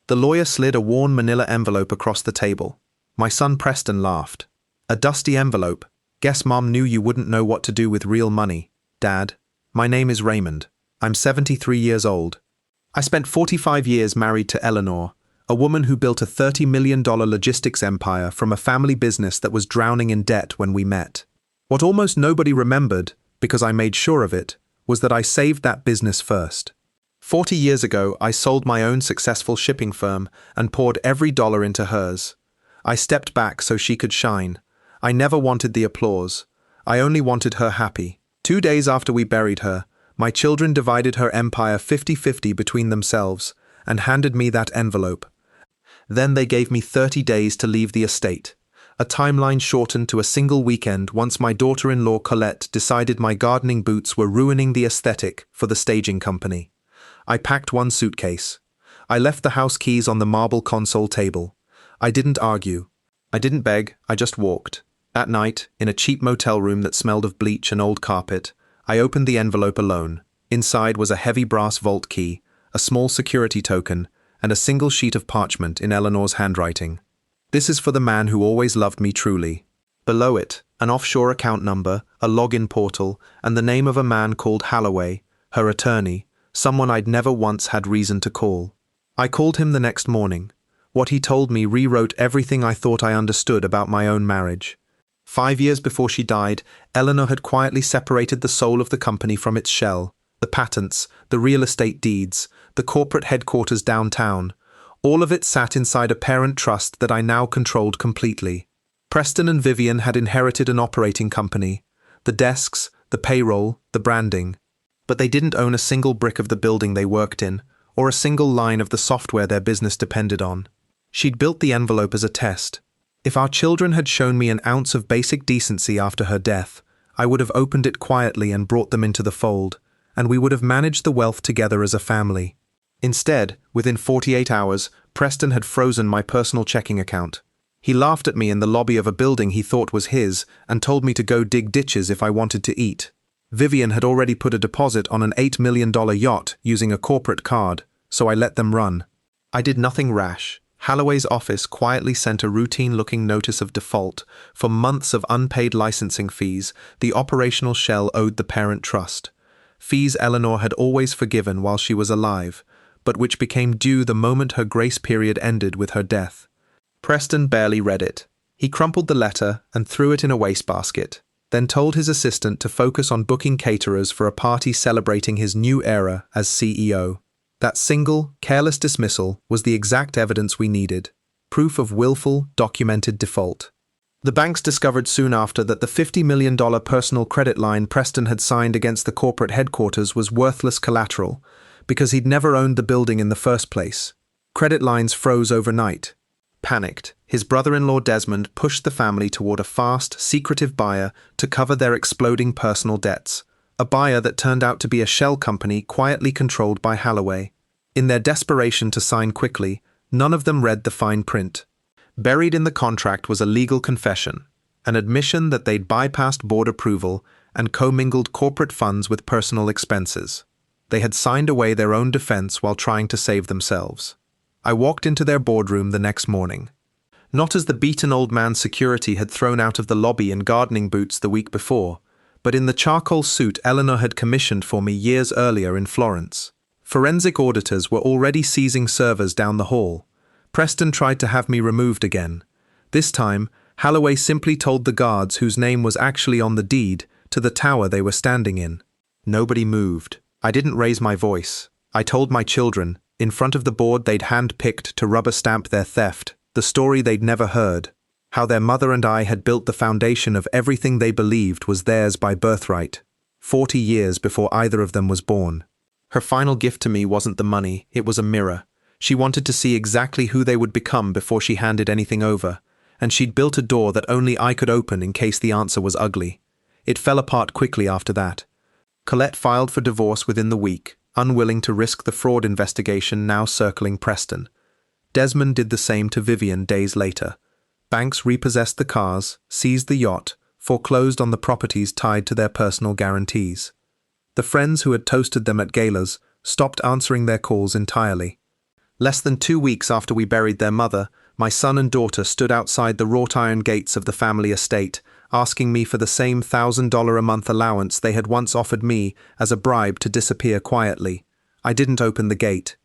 The lawyer slid a worn manila envelope across the table. My son Preston laughed. A dusty envelope. Guess Mom knew you wouldn't know what to do with real money. Dad, my name is Raymond. I'm 73 years old. I spent 45 years married to Eleanor, a woman who built a $30 million logistics empire from a family business that was drowning in debt when we met. What almost nobody remembered, because I made sure of it, was that I saved that business first. 40 years ago, I sold my own successful shipping firm and poured every dollar into hers. I stepped back so she could shine. I never wanted the applause. I only wanted her happy. 2 days after we buried her, my children divided her empire 50-50 between themselves and handed me that envelope. Then they gave me 30 days to leave the estate. A timeline shortened to a single weekend once my daughter-in-law Colette decided my gardening boots were ruining the aesthetic for the staging company. I packed one suitcase. I left the house keys on the marble console table. I didn't argue. I didn't beg, I just walked. At night, in a cheap motel room that smelled of bleach and old carpet, I opened the envelope alone. Inside was a heavy brass vault key, a small security token, and a single sheet of parchment in Eleanor's handwriting. This is for the man who always loved me truly. Below it, an offshore account number, a login portal, and the name of a man called Holloway, her attorney, someone I'd never once had reason to call. I called him the next morning. What he told me rewrote everything I thought I understood about my own marriage. 5 years before she died, Eleanor had quietly separated the soul of the company from its shell. The patents, the real estate deeds, the corporate headquarters downtown. All of it sat inside a parent trust that I now controlled completely. Preston and Vivian had inherited an operating company. The desks, the payroll, the branding. But they didn't own a single brick of the building they worked in, or a single line of the software their business depended on. She'd built the envelope as a test. If our children had shown me an ounce of basic decency after her death, I would have opened it quietly and brought them into the fold, and we would have managed the wealth together as a family. Instead, within 48 hours, Preston had frozen my personal checking account. He laughed at me in the lobby of a building he thought was his and told me to go dig ditches if I wanted to eat. Vivian had already put a deposit on an $8 million yacht using a corporate card, so I let them run. I did nothing rash. Holloway's office quietly sent a routine-looking notice of default. For months of unpaid licensing fees, the operational shell owed the parent trust. Fees Eleanor had always forgiven while she was alive, but which became due the moment her grace period ended with her death. Preston barely read it. He crumpled the letter and threw it in a wastebasket, then told his assistant to focus on booking caterers for a party celebrating his new era as CEO. That single, careless dismissal was the exact evidence we needed, proof of willful, documented default. The banks discovered soon after that the $50 million personal credit line Preston had signed against the corporate headquarters was worthless collateral, because he'd never owned the building in the first place. Credit lines froze overnight. Panicked, his brother-in-law Desmond pushed the family toward a fast, secretive buyer to cover their exploding personal debts, a buyer that turned out to be a shell company quietly controlled by Holloway. In their desperation to sign quickly, none of them read the fine print. Buried in the contract was a legal confession, an admission that they'd bypassed board approval and commingled corporate funds with personal expenses. They had signed away their own defense while trying to save themselves. I walked into their boardroom the next morning. Not as the beaten old man security had thrown out of the lobby in gardening boots the week before, but in the charcoal suit Eleanor had commissioned for me years earlier in Florence. Forensic auditors were already seizing servers down the hall. Preston tried to have me removed again. This time, Holloway simply told the guards whose name was actually on the deed to the tower they were standing in. Nobody moved. I didn't raise my voice. I told my children, in front of the board they'd hand-picked to rubber stamp their theft, the story they'd never heard, how their mother and I had built the foundation of everything they believed was theirs by birthright, 40 years before either of them was born. Her final gift to me wasn't the money, it was a mirror. She wanted to see exactly who they would become before she handed anything over, and she'd built a door that only I could open in case the answer was ugly. It fell apart quickly after that. Colette filed for divorce within the week, unwilling to risk the fraud investigation now circling Preston. Desmond did the same to Vivian days later. Banks repossessed the cars, seized the yacht, foreclosed on the properties tied to their personal guarantees. The friends who had toasted them at galas stopped answering their calls entirely. Less than 2 weeks after we buried their mother, my son and daughter stood outside the wrought iron gates of the family estate, asking me for the same $1,000 a month allowance they had once offered me as a bribe to disappear quietly. I didn't open the gate.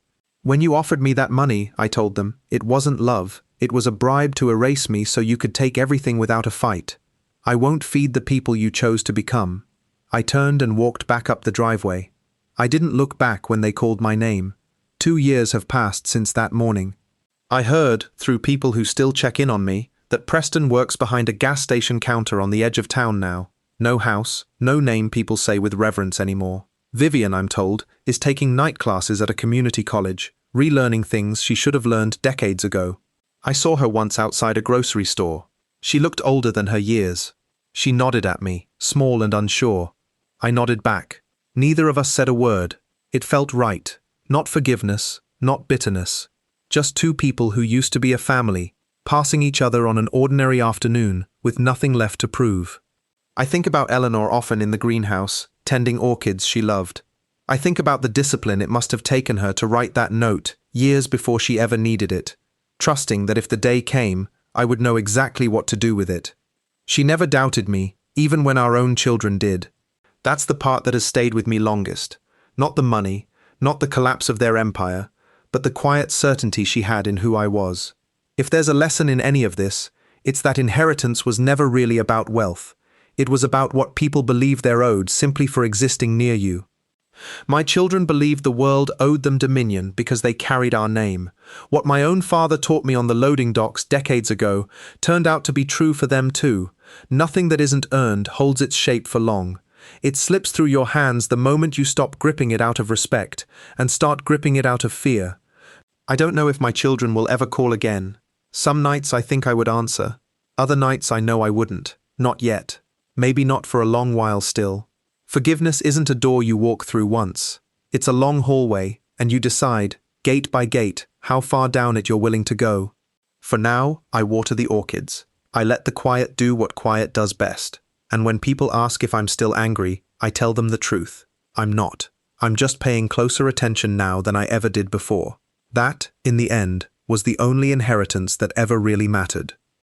When you offered me that money, I told them, it wasn't love. It was a bribe to erase me so you could take everything without a fight. I won't feed the people you chose to become. I turned and walked back up the driveway. I didn't look back when they called my name. 2 years have passed since that morning. I heard, through people who still check in on me, that Preston works behind a gas station counter on the edge of town now. No house, no name people say with reverence anymore. Vivian, I'm told, is taking night classes at a community college, relearning things she should have learned decades ago. I saw her once outside a grocery store. She looked older than her years. She nodded at me, small and unsure. I nodded back. Neither of us said a word. It felt right. Not forgiveness, not bitterness. Just two people who used to be a family, passing each other on an ordinary afternoon with nothing left to prove. I think about Eleanor often in the greenhouse, tending orchids she loved. I think about the discipline it must have taken her to write that note years before she ever needed it, trusting that if the day came, I would know exactly what to do with it. She never doubted me, even when our own children did. That's the part that has stayed with me longest. Not the money, not the collapse of their empire, but the quiet certainty she had in who I was. If there's a lesson in any of this, it's that inheritance was never really about wealth. It was about what people believed they're owed simply for existing near you. My children believed the world owed them dominion because they carried our name. What my own father taught me on the loading docks decades ago turned out to be true for them too. Nothing that isn't earned holds its shape for long. It slips through your hands the moment you stop gripping it out of respect and start gripping it out of fear. I don't know if my children will ever call again. Some nights I think I would answer. Other nights I know I wouldn't. Not yet. Maybe not for a long while still. Forgiveness isn't a door you walk through once. It's a long hallway, and you decide, gate by gate, how far down it you're willing to go. For now, I water the orchids. I let the quiet do what quiet does best. And when people ask if I'm still angry, I tell them the truth. I'm not. I'm just paying closer attention now than I ever did before. That, in the end, was the only inheritance that ever really mattered.